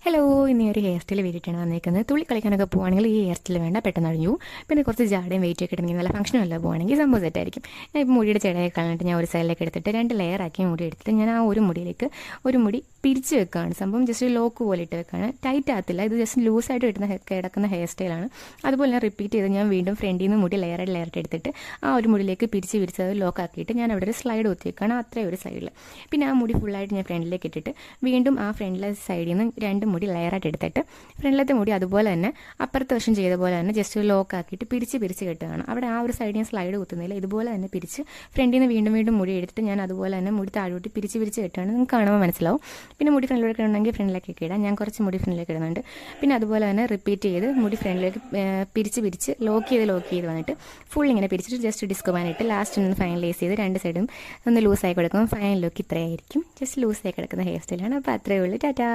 Hello, ഇനി ഒരു hair style വേണ്ടിയിട്ടാണ് വന്നിരിക്കുന്നത്. തുള്ളി കളിക്കാനൊക്കെ പോവുകയാണെങ്കിൽ ഈ ഹെയർ സ്റ്റൈൽ വേണ്ട, പെട്ടെന്ന് അഴിഞ്ഞു. പിന്നെ കുറച്ച് ജാടയും വെയിറ്റ് ഒക്കെ ഇട്ടുണ്ടെങ്കിൽ നല്ല ഫംഗ്ഷനല്ല പോവുകയാണെങ്കിൽ സംഭവം സെറ്റായിരിക്കും. ഞാൻ ഇപ്പോൾ മുടിയുടെ ചെടയൊക്കെ കളഞ്ഞിട്ട് ഞാൻ ഒരു സൈഡിലേക്ക് എടുത്തിട്ട് 2 ലെയറാക്കി മുടി എടുത്തിട്ട് ഞാൻ ആ ഒരു മുടിയിലേക്ക് ഒരു മുടി പിരിച്ച് വെക്കുകയാണ്. സംഭവം ജസ്റ്റ് ഒരു ലോക്ക് പോലെ ഇട്ട് വെക്കുകയാണ്. ടൈറ്റ് ആകത്തില്ല, ഇത് ജസ്റ്റ് ലൂസായിട്ട് കിടക്കുന്ന ഹെയർ സ്റ്റൈലാണ്. അതുപോലെ ഞാൻ റിപ്പീറ്റ് ചെയ്ത് ഞാൻ വീണ്ടും ഫ്രണ്ടിൽ നിന്ന് മുടി ലെയറായിട്ട് എടുത്തിട്ട് ആ ഒരു മുടിയിലേക്ക് പിരിച്ച് അത് ലോക്ക് ആക്കിയിട്ട് ഞാൻ അവിടെ ഒരു സ്ലൈഡ് ഒത്തി വെക്കുകയാണ്, അത്രയും ഒരു സൈഡിൽ. പിന്നെ ആ മുടി ഫുള്ളായിട്ട് ഞാൻ ഫ്രണ്ടിലേക്ക് ഇട്ടിട്ട് വീണ്ടും ആ ഫ്രണ്ടിലെ സൈഡിൽ നിന്ന് 2 മുടി ലെയറായിട്ട് എടുത്തിട്ട് ഫ്രണ്ടിലത്തെ മുടി അതുപോലെ തന്നെ അപ്പുറത്തെ വശം ചെയ്ത പോലെ തന്നെ ജസ്റ്റ് ലോക്ക് ആക്കിയിട്ട് പിരിച്ച് കെട്ടുകയാണ്. അവിടെ ആ ഒരു സൈഡ് ഞാൻ സ്ലൈഡ് കുത്തുന്നില്ല, ഇതുപോലെ തന്നെ പിരിച്ച് ഫ്രണ്ടിൽ നിന്ന് വീണ്ടും മുടി എടുത്തിട്ട് ഞാൻ അതുപോലെ തന്നെ മുടി താഴോട്ട് പിരിച്ച് കെട്ടുകയാണ്. നിങ്ങൾക്ക് കാണുമ്പോൾ മനസ്സിലാവും. പിന്നെ മുടി ഫ്രണ്ടിലേക്ക് ഇടണമെങ്കിൽ ഫ്രണ്ടിലേക്ക് ഇടാം. ഞാൻ കുറച്ച് മുടി ഫ്രണ്ടിലേക്ക് ഇടുന്നുണ്ട്. പിന്നെ അതുപോലെ തന്നെ റിപ്പീറ്റ് ചെയ്ത് മുടി ഫ്രണ്ടിലേക്ക് പിരിച്ച് ലോക്ക് ചെയ്ത് വന്നിട്ട് ഫുൾ ഇങ്ങനെ പിരിച്ചിട്ട് ജസ്റ്റ് ഡിസ്കോ ബാൻഡ് ലാസ്റ്റ് ഒന്ന് ഫൈനലൈസ് ചെയ്ത് 2 സൈഡും ഒന്ന് ലൂസായി കൊടുക്കും. Final look ഇത്രയായിരിക്കും. ജസ്റ്റ് ലൂസായി കിടക്കുന്ന ഹെയർ സ്റ്റൈലാണ്. അപ്പോൾ അത്രയേ ഉള്ളൂ. ടാറ്റാ.